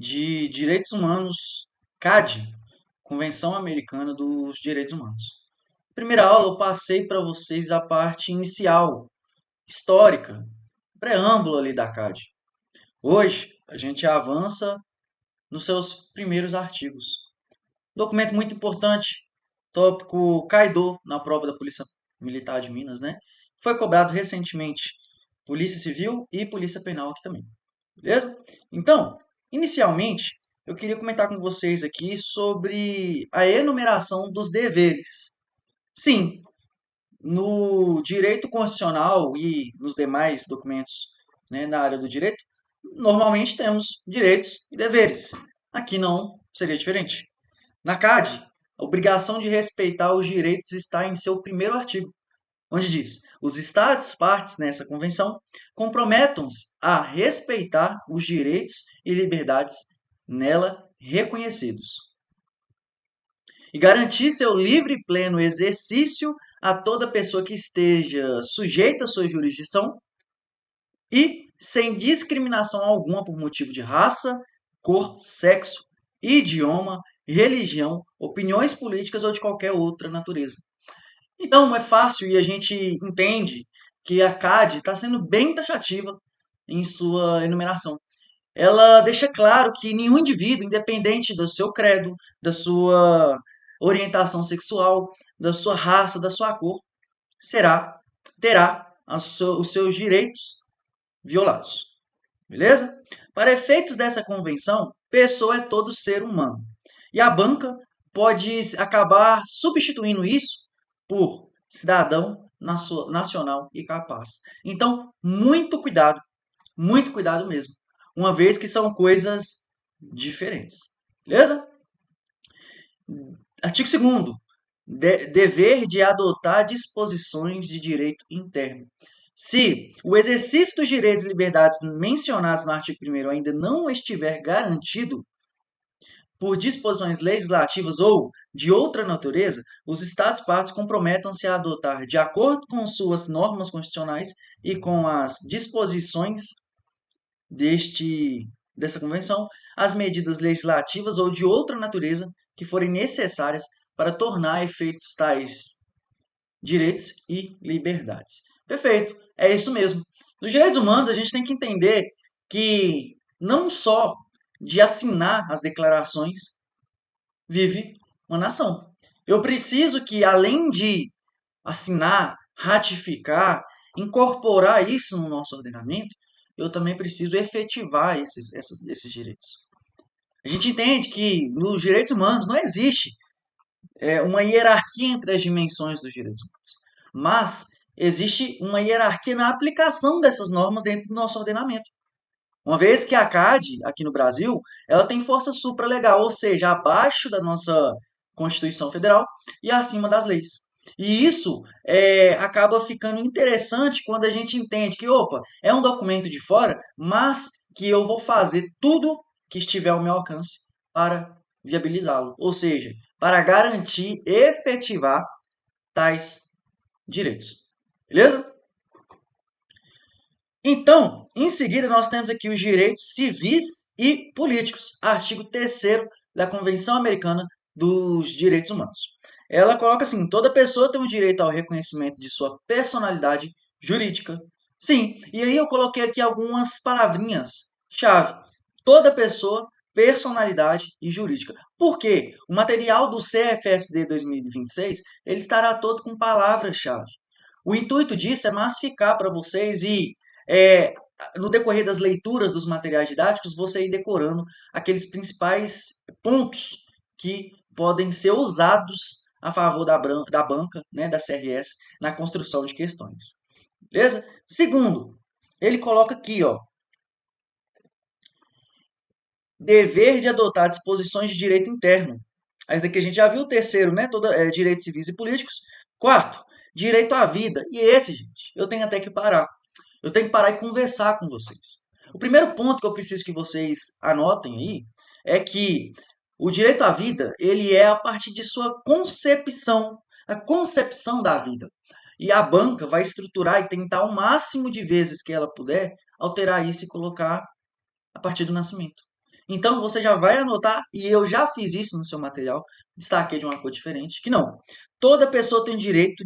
de Direitos Humanos, CAD, Convenção Americana dos Direitos Humanos. Primeira aula eu passei para vocês a parte inicial, histórica, preâmbulo ali da CAD. Hoje a gente avança nos seus primeiros artigos. Documento muito importante, tópico caidor na prova da Polícia Militar de Minas, né? Foi cobrado recentemente Polícia Civil e Polícia Penal aqui também. Beleza? Então, inicialmente, eu queria comentar com vocês aqui sobre a enumeração dos deveres. Sim, no direito constitucional e nos demais documentos, né, na área do direito, normalmente temos direitos e deveres. Aqui não seria diferente. Na CAD, a obrigação de respeitar os direitos está em seu primeiro artigo, onde diz: os Estados partes nessa convenção comprometam-se a respeitar os direitos e liberdades nela reconhecidos e garantir seu livre e pleno exercício a toda pessoa que esteja sujeita à sua jurisdição e sem discriminação alguma por motivo de raça, cor, sexo, idioma, religião, opiniões políticas ou de qualquer outra natureza. Então, é fácil e a gente entende que a CAD está sendo bem taxativa em sua enumeração. Ela deixa claro que nenhum indivíduo, independente do seu credo, da sua orientação sexual, da sua raça, da sua cor, terá os seus direitos violados. Beleza? Para efeitos dessa convenção, pessoa é todo ser humano. E a banca pode acabar substituindo isso por cidadão nacional e capaz. Então, muito cuidado mesmo, uma vez que são coisas diferentes. Beleza? Artigo 2º. Dever de adotar disposições de direito interno. Se o exercício dos direitos e liberdades mencionados no artigo 1º ainda não estiver garantido por disposições legislativas ou de outra natureza, os Estados-partes comprometam-se a adotar, de acordo com suas normas constitucionais e com as disposições dessa convenção, as medidas legislativas ou de outra natureza que forem necessárias para tornar efeitos tais direitos e liberdades. Perfeito, é isso mesmo. Nos direitos humanos, a gente tem que entender que não só de assinar as declarações vive uma nação. Eu preciso que, além de assinar, ratificar, incorporar isso no nosso ordenamento, eu também preciso efetivar esses direitos. A gente entende que nos direitos humanos não existe uma hierarquia entre as dimensões dos direitos humanos, mas existe uma hierarquia na aplicação dessas normas dentro do nosso ordenamento. Uma vez que a CAD, aqui no Brasil, ela tem força supralegal, ou seja, abaixo da nossa Constituição Federal e acima das leis. E isso acaba ficando interessante quando a gente entende que, opa, é um documento de fora, mas que eu vou fazer tudo que estiver ao meu alcance para viabilizá-lo. Ou seja, para garantir e efetivar tais direitos. Beleza? Então, em seguida, nós temos aqui os direitos civis e políticos, artigo 3º da Convenção Americana dos Direitos Humanos. Ela coloca assim: toda pessoa tem o direito ao reconhecimento de sua personalidade jurídica. Sim, e aí eu coloquei aqui algumas palavrinhas-chave. Toda pessoa, personalidade e jurídica. Por quê? O material do CFSD 2026 ele estará todo com palavras-chave. O intuito disso é massificar para vocês e é, no decorrer das leituras dos materiais didáticos, você ir decorando aqueles principais pontos que podem ser usados a favor da banca, né, da CRS, na construção de questões. Beleza? Segundo, ele coloca aqui, ó, dever de adotar disposições de direito interno. Esse aqui a gente já viu. O terceiro, né, direitos civis e políticos. Quarto, direito à vida. E esse, gente, eu tenho até que parar. Eu tenho que parar e conversar com vocês. O primeiro ponto que eu preciso que vocês anotem aí é que o direito à vida, ele é a partir de sua concepção, a concepção da vida. E a banca vai estruturar e tentar o máximo de vezes que ela puder alterar isso e colocar a partir do nascimento. Então você já vai anotar, e eu já fiz isso no seu material, destaquei de uma cor diferente, que não. Toda pessoa tem direito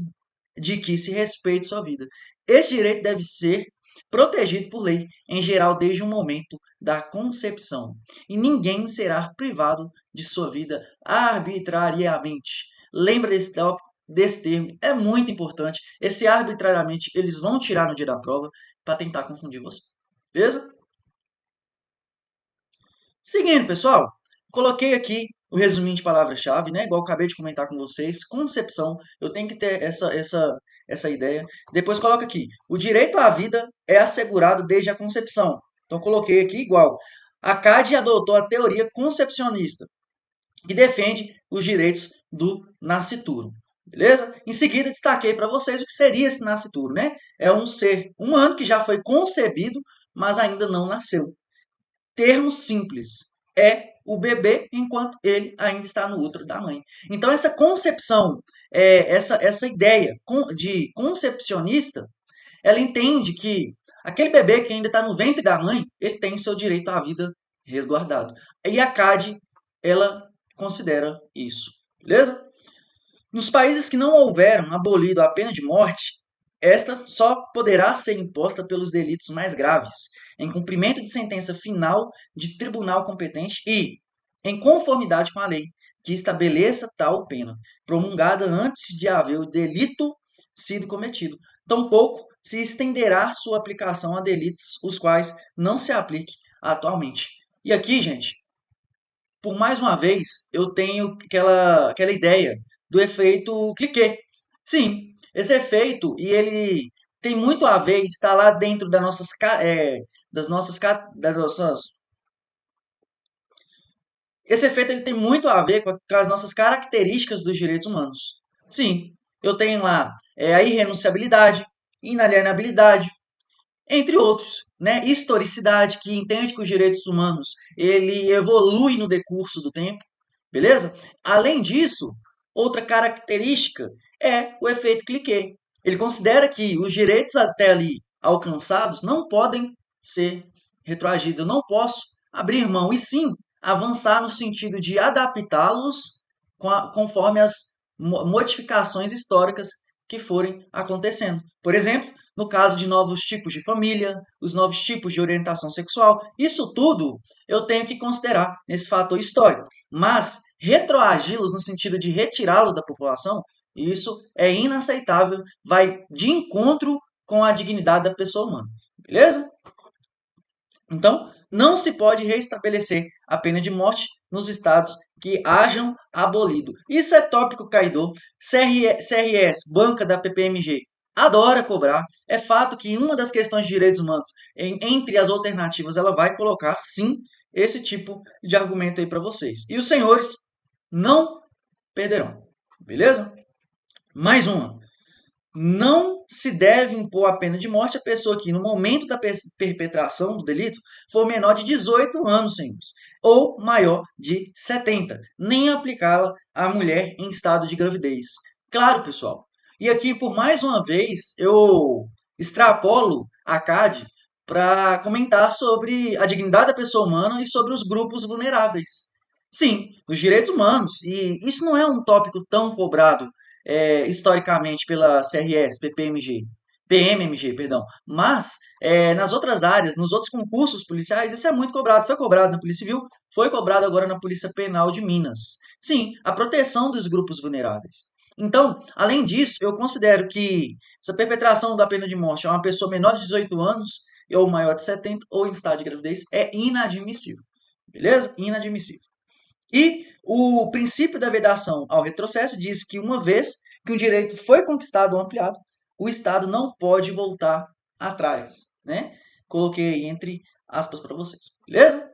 de que se respeite sua vida. Esse direito deve ser protegido por lei, em geral, desde o momento da concepção. E ninguém será privado de sua vida arbitrariamente. Lembra desse tópico, desse termo, é muito importante. Esse arbitrariamente, eles vão tirar no dia da prova para tentar confundir você. Beleza? Seguindo, pessoal, coloquei aqui o resuminho de palavras-chave, né? Igual eu acabei de comentar com vocês. Concepção, eu tenho que ter essa ideia. Depois coloca aqui, o direito à vida é assegurado desde a concepção. Então coloquei aqui igual. A CAD adotou a teoria concepcionista, que defende os direitos do nascituro. Beleza? Em seguida, destaquei para vocês o que seria esse nascituro, né? É um ser humano que já foi concebido, mas ainda não nasceu. Termo simples, é o bebê enquanto ele ainda está no útero da mãe. Então, essa concepção, essa ideia de concepcionista, ela entende que aquele bebê que ainda está no ventre da mãe, ele tem seu direito à vida resguardado. E a CAD, ela considera isso. Beleza? Nos países que não houveram abolido a pena de morte, esta só poderá ser imposta pelos delitos mais graves, em cumprimento de sentença final de tribunal competente e, em conformidade com a lei, que estabeleça tal pena, promulgada antes de haver o delito sido cometido. Tampouco se estenderá sua aplicação a delitos os quais não se aplique atualmente. E aqui, gente, por mais uma vez, eu tenho aquela ideia do efeito cliquê. Sim, esse efeito, e ele tem muito a ver, está lá dentro das nossas. Esse efeito ele tem muito a ver com as nossas características dos direitos humanos. Sim, eu tenho lá a irrenunciabilidade, inalienabilidade, entre outros, né? Historicidade, que entende que os direitos humanos ele evolui no decurso do tempo, beleza? Além disso, outra característica é o efeito cliquet. Ele considera que os direitos até ali alcançados não podem ser retroagidos. Eu não posso abrir mão e sim avançar no sentido de adaptá-los conforme as modificações históricas que forem acontecendo. Por exemplo, no caso de novos tipos de família, os novos tipos de orientação sexual, isso tudo eu tenho que considerar nesse fator histórico. Mas retroagi-los no sentido de retirá-los da população, isso é inaceitável, vai de encontro com a dignidade da pessoa humana. Beleza? Então, não se pode restabelecer a pena de morte nos estados que hajam abolido. Isso é tópico caidor. CRS, banca da PPMG, adora cobrar. É fato que uma das questões de direitos humanos, entre as alternativas, ela vai colocar, sim, esse tipo de argumento aí para vocês. E os senhores não perderão. Beleza? Mais uma. Não se deve impor a pena de morte à pessoa que, no momento da perpetração do delito, for menor de 18 anos, senhores, ou maior de 70, nem aplicá-la à mulher em estado de gravidez. Claro, pessoal. E aqui, por mais uma vez, eu extrapolo a CAD para comentar sobre a dignidade da pessoa humana e sobre os grupos vulneráveis. Sim, os direitos humanos, e isso não é um tópico tão cobrado historicamente pela CRS, PPMG, PMMG, perdão. Mas nas outras áreas, nos outros concursos policiais, isso é muito cobrado. Foi cobrado na Polícia Civil, foi cobrado agora na Polícia Penal de Minas. Sim, a proteção dos grupos vulneráveis. Então, além disso, eu considero que essa perpetração da pena de morte a uma pessoa menor de 18 anos ou maior de 70 ou em estado de gravidez é inadmissível. Beleza? Inadmissível. E o princípio da vedação ao retrocesso diz que uma vez que um direito foi conquistado ou ampliado, o Estado não pode voltar atrás, né? Coloquei entre aspas para vocês. Beleza?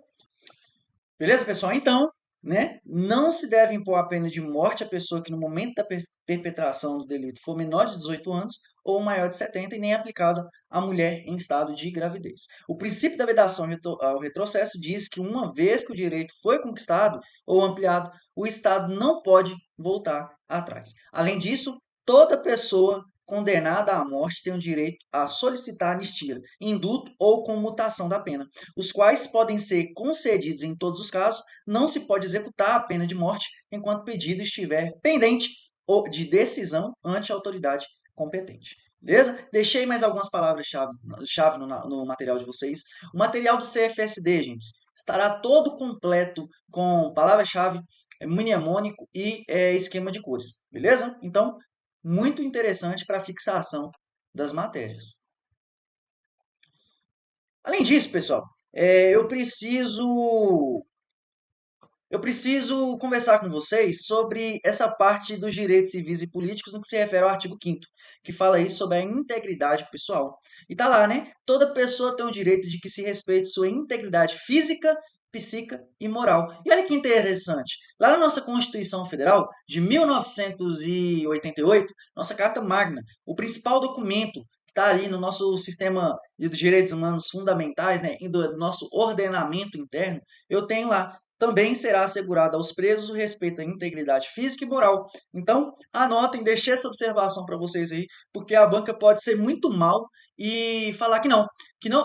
Beleza, pessoal? Então, né, não se deve impor a pena de morte à pessoa que no momento da perpetração do delito for menor de 18 anos ou maior de 70 e nem aplicado à mulher em estado de gravidez. O princípio da vedação ao retrocesso diz que uma vez que o direito foi conquistado ou ampliado, o Estado não pode voltar atrás. Além disso, toda pessoa condenada à morte tem o direito a solicitar anistia, indulto ou comutação da pena, os quais podem ser concedidos em todos os casos. Não se pode executar a pena de morte enquanto o pedido estiver pendente ou de decisão ante a autoridade competente. Beleza? Deixei mais algumas palavras-chave no material de vocês. O material do CFSD, gente, estará todo completo com palavra-chave, mnemônico e esquema de cores. Beleza? Então, muito interessante para a fixação das matérias. Além disso, pessoal, eu preciso conversar com vocês sobre essa parte dos direitos civis e políticos no que se refere ao artigo 5º, que fala aí sobre a integridade pessoal. E tá lá, né? Toda pessoa tem o direito de que se respeite sua integridade física, psíquica e moral. E olha que interessante. Lá na nossa Constituição Federal de 1988, nossa Carta Magna, o principal documento que está ali no nosso sistema de direitos humanos fundamentais, né, e do nosso ordenamento interno, eu tenho lá: também será assegurado aos presos o respeito à integridade física e moral. Então, anotem, deixei essa observação para vocês aí, porque a banca pode ser muito mal e falar que não,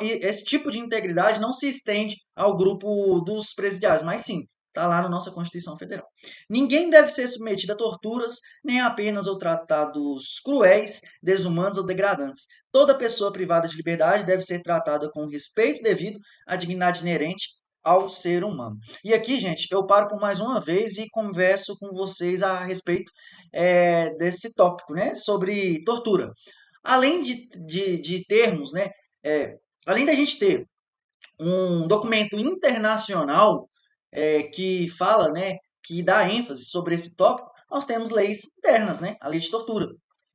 e esse tipo de integridade não se estende ao grupo dos presidiários, mas sim, está lá na nossa Constituição Federal. Ninguém deve ser submetido a torturas, nem a penas ou tratados cruéis, desumanos ou degradantes. Toda pessoa privada de liberdade deve ser tratada com respeito devido à dignidade inerente ao ser humano. E aqui, gente, eu paro por mais uma vez e converso com vocês a respeito desse tópico, né, sobre tortura. Além de termos, né, além da gente ter um documento internacional que fala, né, que dá ênfase sobre esse tópico, nós temos leis internas, né, a lei de tortura.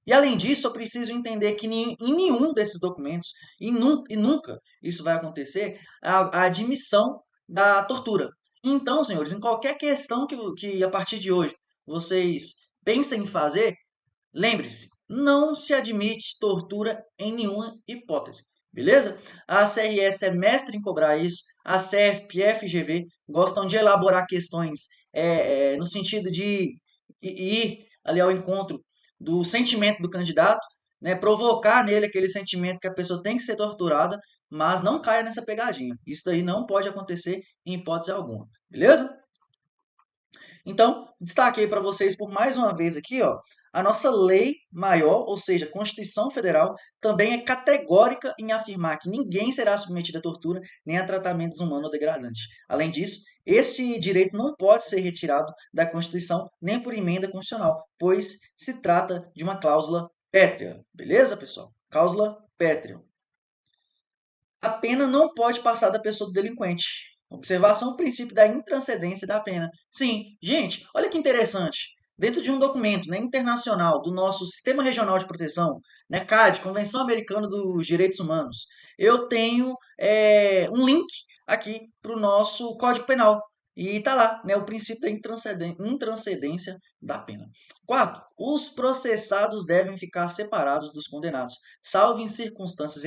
E além disso, eu preciso entender que em nenhum desses documentos, e nunca isso vai acontecer, a admissão da tortura. Então, senhores, em qualquer questão que a partir de hoje vocês pensem em fazer, lembre-se, não se admite tortura em nenhuma hipótese. Beleza? A CRS é mestre em cobrar isso, a CESP e a FGV gostam de elaborar questões no sentido de ir ali ao encontro do sentimento do candidato, né, provocar nele aquele sentimento que a pessoa tem que ser torturada, mas não caia nessa pegadinha. Isso daí não pode acontecer em hipótese alguma. Beleza? Então, destaquei para vocês por mais uma vez aqui, ó, a nossa lei maior, ou seja, a Constituição Federal, também é categórica em afirmar que ninguém será submetido a tortura nem a tratamentos humanos ou degradantes. Além disso, esse direito não pode ser retirado da Constituição nem por emenda constitucional, pois se trata de uma cláusula pétrea. Beleza, pessoal? Cláusula pétrea. A pena não pode passar da pessoa do delinquente. Observação do princípio da intranscendência da pena. Sim, gente, olha que interessante. Dentro de um documento, né, internacional do nosso Sistema Regional de Proteção, né, CAD, Convenção Americana dos Direitos Humanos, eu tenho um link aqui para o nosso Código Penal. E está lá, né, o princípio da intranscendência da pena. 4. Os processados devem ficar separados dos condenados, salvo em circunstâncias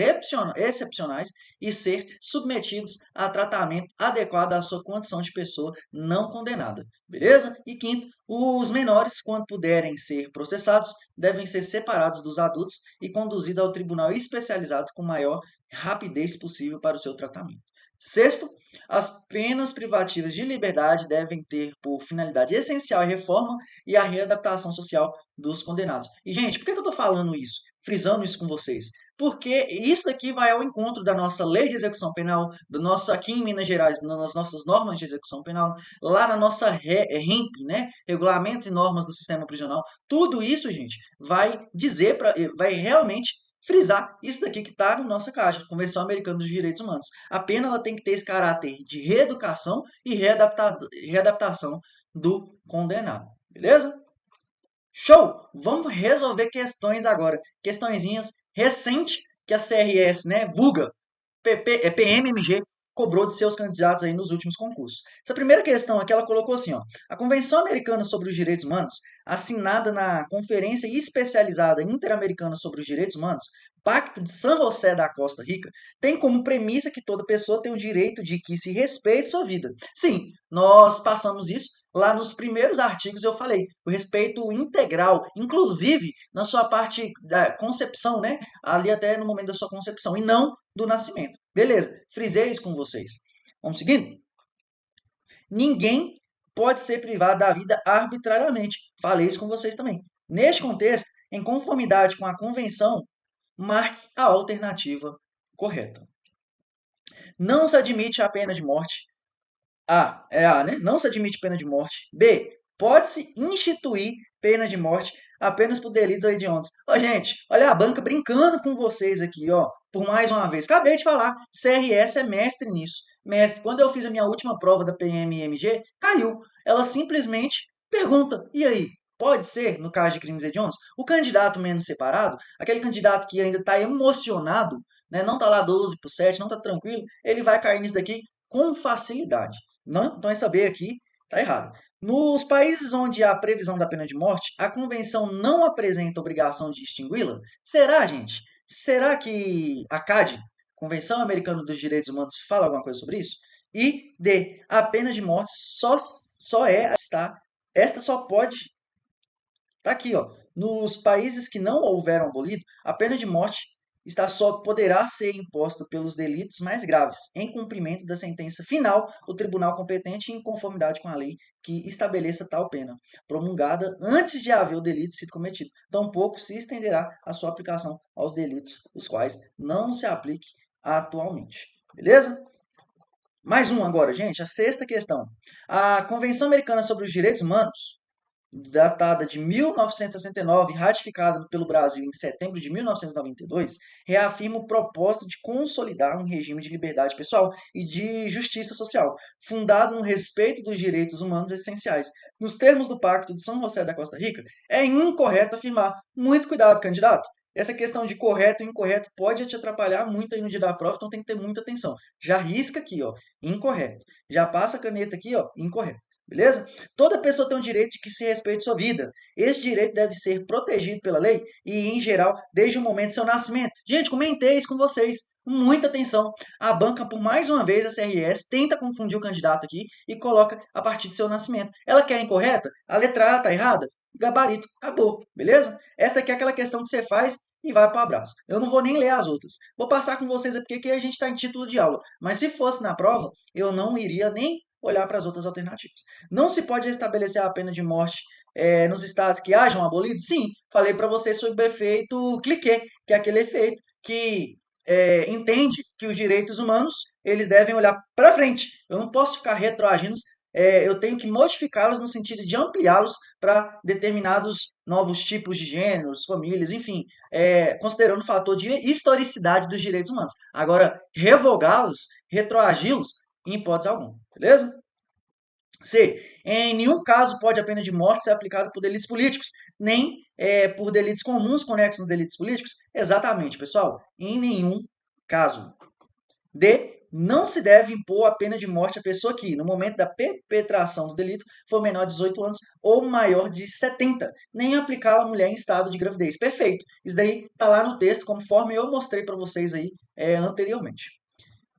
excepcionais, e ser submetidos a tratamento adequado à sua condição de pessoa não condenada. Beleza? E quinto, os menores, quando puderem ser processados, devem ser separados dos adultos e conduzidos ao tribunal especializado com maior rapidez possível para o seu tratamento. Sexto, as penas privativas de liberdade devem ter por finalidade essencial a reforma e a readaptação social dos condenados. E, gente, por que eu estou falando isso? Frisando isso com vocês? Porque isso daqui vai ao encontro da nossa lei de execução penal, do nosso aqui em Minas Gerais, nas nossas normas de execução penal, lá na nossa REMP, né, regulamentos e normas do sistema prisional. Tudo isso, gente, vai dizer vai realmente frisar isso daqui que está na nossa Caixa, Convenção Americana dos Direitos Humanos. A pena ela tem que ter esse caráter de reeducação e readaptação do condenado. Beleza? Show! Vamos resolver questões agora. Questõezinhas recentes que a CRS, né, vulga, PMMG, cobrou de seus candidatos aí nos últimos concursos. Essa primeira questão aqui, ela colocou assim, ó: a Convenção Americana sobre os Direitos Humanos, assinada na Conferência Especializada Interamericana sobre os Direitos Humanos, Pacto de San José da Costa Rica, tem como premissa que toda pessoa tem o direito de que se respeite sua vida. Sim, nós passamos isso lá nos primeiros artigos eu falei, o respeito integral, inclusive na sua parte da concepção, né? Ali até no momento da sua concepção, e não do nascimento. Beleza, frisei isso com vocês. Vamos seguindo? Ninguém pode ser privado da vida arbitrariamente. Falei isso com vocês também. Neste contexto, em conformidade com a convenção, marque a alternativa correta. Não se admite a pena de morte. A, né? Não se admite pena de morte. B, pode-se instituir pena de morte apenas por delitos ou hediondos. Ó, gente, olha a banca brincando com vocês aqui, ó, por mais uma vez. Acabei de falar, CRS é mestre nisso. Mestre, quando eu fiz a minha última prova da PMMG, caiu. Ela simplesmente pergunta, e aí? Pode ser, no caso de crimes hediondos, o candidato menos separado, aquele candidato que ainda está emocionado, né, não está lá 12/7, não está tranquilo, ele vai cair nisso daqui com facilidade. Não, então essa B aqui está errado. Nos países onde há previsão da pena de morte, a convenção não apresenta obrigação de extingui-la? Será, gente? Será que a CAD, Convenção Americana dos Direitos Humanos, fala alguma coisa sobre isso? E D, a pena de morte esta só pode. Tá aqui, ó. Nos países que não houveram abolido, a pena de morte poderá ser imposta pelos delitos mais graves, em cumprimento da sentença final do tribunal competente e em conformidade com a lei que estabeleça tal pena, promulgada antes de haver o delito sido cometido. Tampouco se estenderá a sua aplicação aos delitos dos quais não se aplique atualmente. Beleza? Mais um agora, gente. A sexta questão. A Convenção Americana sobre os Direitos Humanos, datada de 1969, ratificada pelo Brasil em setembro de 1992, reafirma o propósito de consolidar um regime de liberdade pessoal e de justiça social, fundado no respeito dos direitos humanos essenciais. Nos termos do Pacto de São José da Costa Rica, é incorreto afirmar. Muito cuidado, candidato. Essa questão de correto e incorreto pode te atrapalhar muito aí no dia da prova, então tem que ter muita atenção. Já risca aqui, ó, incorreto. Já passa a caneta aqui, ó, incorreto. Beleza? Toda pessoa tem o direito de que se respeite sua vida. Esse direito deve ser protegido pela lei e, em geral, desde o momento do seu nascimento. Gente, comentei isso com vocês. Muita atenção. A banca, por mais uma vez, a CRS, tenta confundir o candidato aqui e coloca a partir do seu nascimento. Ela quer incorreta? A letra A está errada? Gabarito. Acabou. Beleza? Esta aqui é aquela questão que você faz e vai para o abraço. Eu não vou nem ler as outras. Vou passar com vocês aqui porque a gente está em título de aula. Mas se fosse na prova, eu não iria nem olhar para as outras alternativas. Não se pode estabelecer a pena de morte nos estados que hajam abolido? Sim, falei para vocês sobre o efeito cliquet, que é aquele efeito que entende que os direitos humanos eles devem olhar para frente. Eu não posso ficar retroagindo, eu tenho que modificá-los no sentido de ampliá-los para determinados novos tipos de gêneros, famílias, enfim, considerando o fator de historicidade dos direitos humanos. Agora, revogá-los, retroagi-los, em hipótese alguma, beleza? C. Em nenhum caso pode a pena de morte ser aplicada por delitos políticos, nem por delitos comuns conexos aos delitos políticos. Exatamente, pessoal. Em nenhum caso. D. Não se deve impor a pena de morte à pessoa que, no momento da perpetração do delito, for menor de 18 anos ou maior de 70, nem aplicá-la à mulher em estado de gravidez. Perfeito. Isso daí está lá no texto, conforme eu mostrei para vocês aí anteriormente.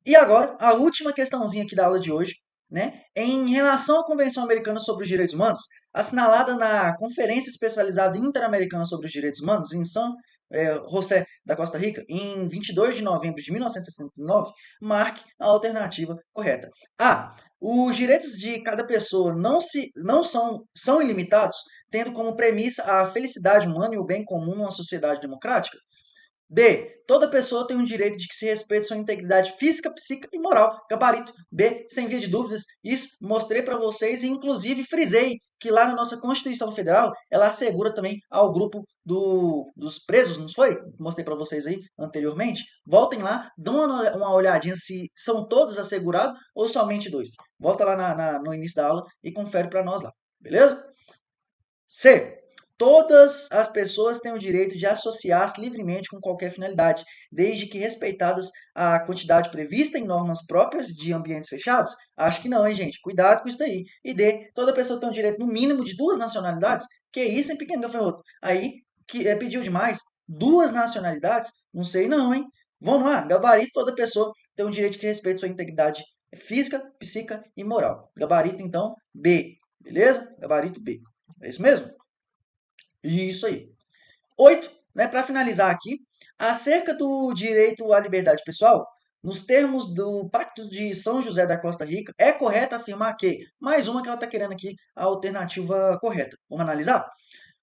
E agora, a última questãozinha aqui da aula de hoje, né? Em relação à Convenção Americana sobre os Direitos Humanos, assinalada na Conferência Especializada Interamericana sobre os Direitos Humanos, em São José da Costa Rica, em 22 de novembro de 1969, marque a alternativa correta. A. Os direitos de cada pessoa não são ilimitados, tendo como premissa a felicidade humana e o bem comum numa sociedade democrática. B. Toda pessoa tem o direito de que se respeite sua integridade física, psíquica e moral. Gabarito. B. Sem via de dúvidas. Isso mostrei para vocês e inclusive frisei que lá na nossa Constituição Federal ela assegura também ao grupo dos presos, não foi? Mostrei para vocês aí anteriormente. Voltem lá, dão uma olhadinha se são todos assegurados ou somente dois. Volta lá no início da aula e confere para nós lá. Beleza? C. Todas as pessoas têm o direito de associar-se livremente com qualquer finalidade, desde que respeitadas a quantidade prevista em normas próprias de ambientes fechados? Acho que não, hein, gente? Cuidado com isso daí. E D. Toda pessoa tem o direito, no mínimo, de duas nacionalidades? Que isso, hein, pequeno gafanhoto? Aí, que pediu demais. Duas nacionalidades? Não sei não, hein? Vamos lá. Gabarito, toda pessoa tem o direito de que respeite sua integridade física, psíquica e moral. Gabarito, então, B. Beleza? Gabarito B. É isso mesmo? Isso aí. 8, né, para finalizar aqui, acerca do direito à liberdade pessoal, nos termos do Pacto de São José da Costa Rica, é correto afirmar que, mais uma que ela está querendo aqui, a alternativa correta. Vamos analisar?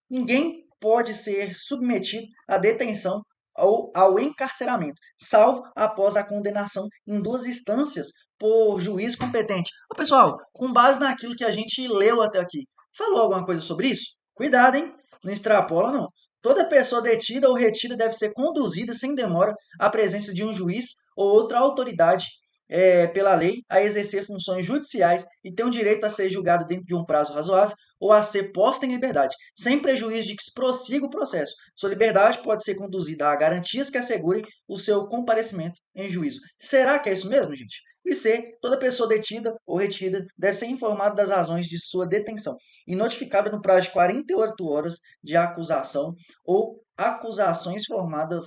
Ninguém pode ser submetido à detenção ou ao encarceramento, salvo após a condenação em duas instâncias por juiz competente. Ô, pessoal, com base naquilo que a gente leu até aqui, falou alguma coisa sobre isso? Cuidado, hein? Não extrapola, não. Toda pessoa detida ou retida deve ser conduzida sem demora à presença de um juiz ou outra autoridade pela lei a exercer funções judiciais e tem o direito a ser julgado dentro de um prazo razoável ou a ser posta em liberdade, sem prejuízo de que se prossiga o processo. Sua liberdade pode ser conduzida a garantias que assegurem o seu comparecimento em juízo. Será que é isso mesmo, gente? E C, toda pessoa detida ou retida deve ser informada das razões de sua detenção e notificada no prazo de 48 horas de acusação ou acusações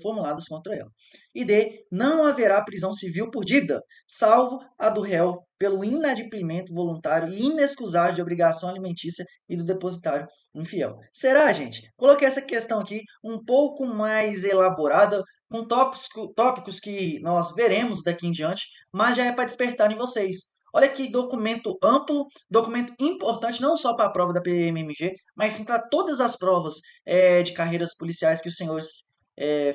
formuladas contra ela. E D, não haverá prisão civil por dívida, salvo a do réu pelo inadimplemento voluntário e inexcusável de obrigação alimentícia e do depositário infiel. Será, gente? Coloquei essa questão aqui um pouco mais elaborada, com tópicos que nós veremos daqui em diante, mas já é para despertar em vocês. Olha que documento amplo, documento importante não só para a prova da PMMG, mas sim para todas as provas de carreiras policiais que os senhores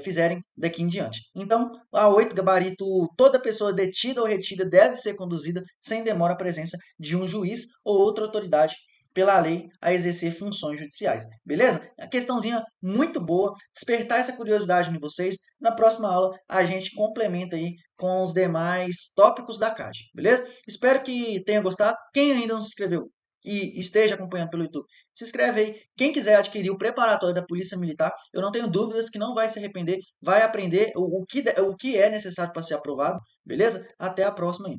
fizerem daqui em diante. Então, a 8 gabarito, toda pessoa detida ou retida deve ser conduzida sem demora à presença de um juiz ou outra autoridade pela lei a exercer funções judiciais. Beleza? A questãozinha muito boa, despertar essa curiosidade em vocês. Na próxima aula a gente complementa aí com os demais tópicos da CAD, beleza? Espero que tenha gostado. Quem ainda não se inscreveu e esteja acompanhando pelo YouTube, se inscreve aí. Quem quiser adquirir o preparatório da Polícia Militar, eu não tenho dúvidas que não vai se arrepender, vai aprender o que é necessário para ser aprovado, beleza? Até a próxima aí.